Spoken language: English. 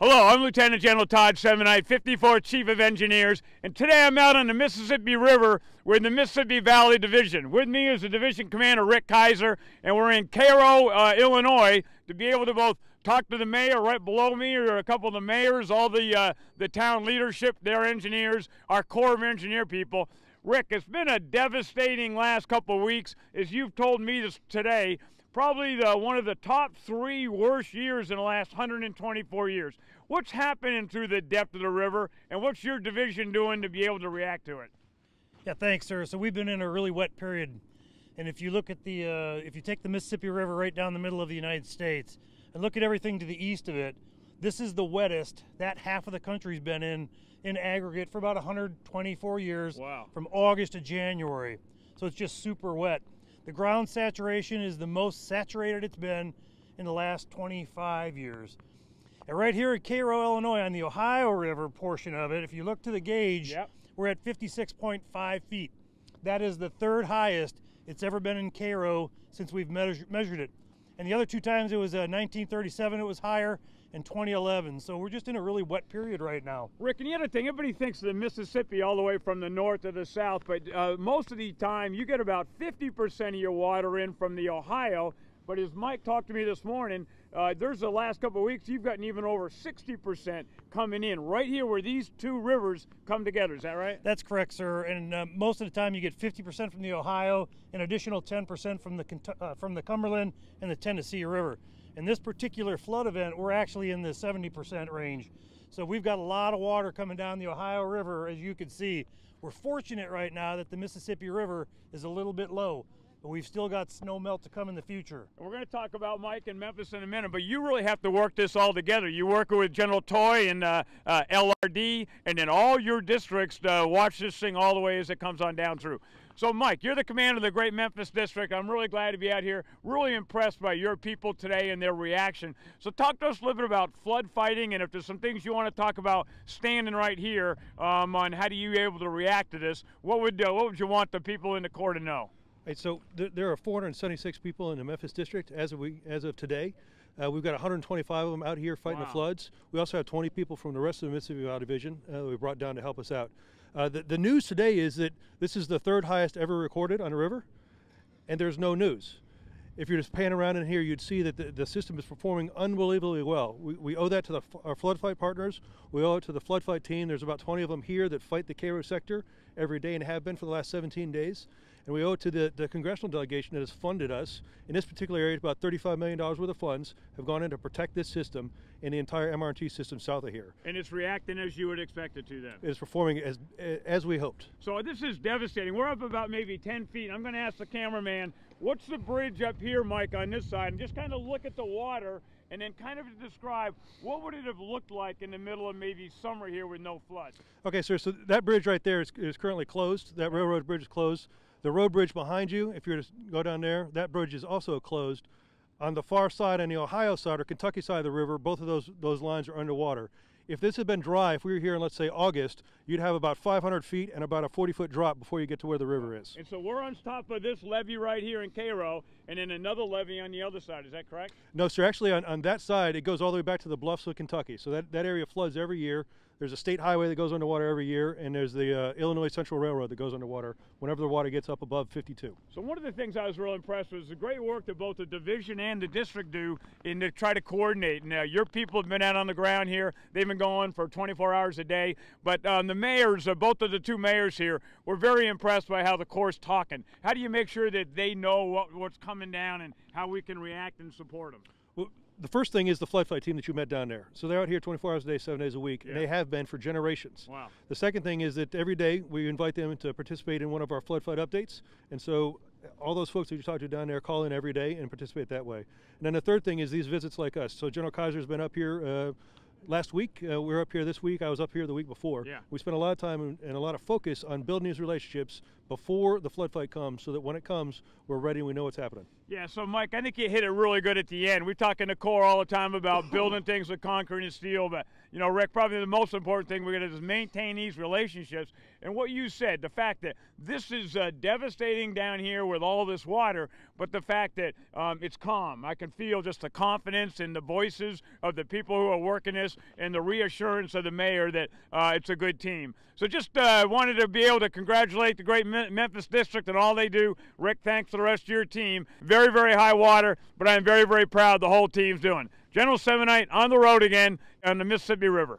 Hello, I'm Lieutenant General Todd Semonite, 54th Chief of Engineers, and today I'm out on the Mississippi River with the Mississippi Valley Division. With me is the Division Commander, Rick Kaiser, and we're in Cairo, Illinois, to be able to both talk to the mayor right below me, or a couple of the mayors, all the town leadership, their engineers, our Corps of Engineer people. Rick, it's been a devastating last couple of weeks, as you've told me this today. Probably one of the top 3 worst years in the last 124 years. What's happening through the depth of the river, and what's your division doing to be able to react to it? Yeah, thanks, sir. So we've been in a really wet period, and if you look at the, if you take the Mississippi River right down the middle of the United States and look at everything to the east of it, this is the wettest that half of the country's been in aggregate for about 124 years. Wow. From August to January. So it's just super wet. The ground saturation is the most saturated it's been in the last 25 years. And right here at Cairo, Illinois, on the Ohio River portion of it, if you look to the gauge, Yep. we're at 56.5 feet. That is the 3rd highest it's ever been in Cairo since we've measured it. And the other 2 times it was 1937, it was higher, and 2011. So we're just in a really wet period right now. Rick, and the other thing, everybody thinks of the Mississippi all the way from the north to the south, but most of the time you get about 50% of your water in from the Ohio. But as Mike talked to me this morning, there's the last couple of weeks, you've gotten even over 60% coming in right here where these 2 rivers come together. Is that right? That's correct, sir. And most of the time you get 50% from the Ohio, an additional 10% from the Cumberland and the Tennessee River. In this particular flood event, we're actually in the 70% range. So we've got a lot of water coming down the Ohio River, as you can see. We're fortunate right now that the Mississippi River is a little bit low, but we've still got snow melt to come in the future. We're going to talk about Mike and Memphis in a minute, but you really have to work this all together. You work with General Toy and LRD, and then all your districts watch this thing all the way as it comes on down through. So Mike, you're the commander of the great Memphis District. I'm really glad to be out here, really impressed by your people today and their reaction. So talk to us a little bit about flood fighting, and if there's some things you want to talk about standing right here on how do you able to react to this, what would you want the people in the Corps to know? Right, so there are 476 people in the Memphis District as of today. We've got 125 of them out here fighting the floods. We also have 20 people from the rest of the Mississippi Valley Division we brought down to help us out. The news today is that this is the 3rd highest ever recorded on the river, and there's no news. If you're just paying around in here, you'd see that the system is performing unbelievably well. We owe that to our flood fight partners. We owe it to the flood fight team. There's about 20 of them here that fight the Cairo sector every day and have been for the last 17 days. And we owe it to the congressional delegation that has funded us. In this particular area, about $35 million worth of funds have gone in to protect this system and the entire MRT system south of here. And it's reacting as you would expect it to then? It's performing as we hoped. So this is devastating. We're up about maybe 10 feet. I'm going to ask the cameraman, what's the bridge up here, Mike, on this side? And just kind of look at the water and then kind of describe what would it have looked like in the middle of maybe summer here with no flood. Okay, sir, so that bridge right there is currently closed. That railroad bridge is closed. The road bridge behind you, if you were to go down there, that bridge is also closed. On the far side, on the Ohio side or Kentucky side of the river, both of those lines are underwater. If this had been dry, if we were here in, let's say, August, you'd have about 500 feet and about a 40-foot drop before you get to where the river is. And so we're on top of this levee right here in Cairo, and then another levee on the other side. Is that correct? No, sir. Actually, on that side, it goes all the way back to the bluffs of Kentucky. So that area floods every year. There's a state highway that goes underwater every year, and there's the Illinois Central Railroad that goes underwater whenever the water gets up above 52. So one of the things I was real impressed with is the great work that both the division and the district do in to try to coordinate. Now, your people have been out on the ground here. They've been going for 24 hours a day. But the mayors, both of the 2 mayors here, were very impressed by how the Corps is talking. How do you make sure that they know what's coming down and how we can react and support them? Well, the first thing is the flood fight team that you met down there. So they're out here 24 hours a day, 7 days a week, and they have been for generations. Wow. The second thing is that every day we invite them to participate in one of our flood fight updates. And so all those folks that you talk to down there call in every day and participate that way. And then the third thing is these visits like us. So General Kaiser's been up here last week. We were up here this week. I was up here the week before. Yeah. We spent a lot of time and a lot of focus on building these relationships before the flood fight comes, so that when it comes, we're ready and we know what's happening. Yeah, so Mike, I think you hit it really good at the end. We talk in the Corps all the time about building things with concrete and steel, but you know, Rick, probably the most important thing we're going to do is maintain these relationships. And what you said, the fact that this is devastating down here with all this water, but the fact that it's calm. I can feel just the confidence in the voices of the people who are working this and the reassurance of the mayor that it's a good team. So just wanted to be able to congratulate the great Memphis District and all they do. Rick, thanks to the rest of your team. Very, very high water, but I'm very, very proud the whole team's doing. General Semonite on the road again on the Mississippi River.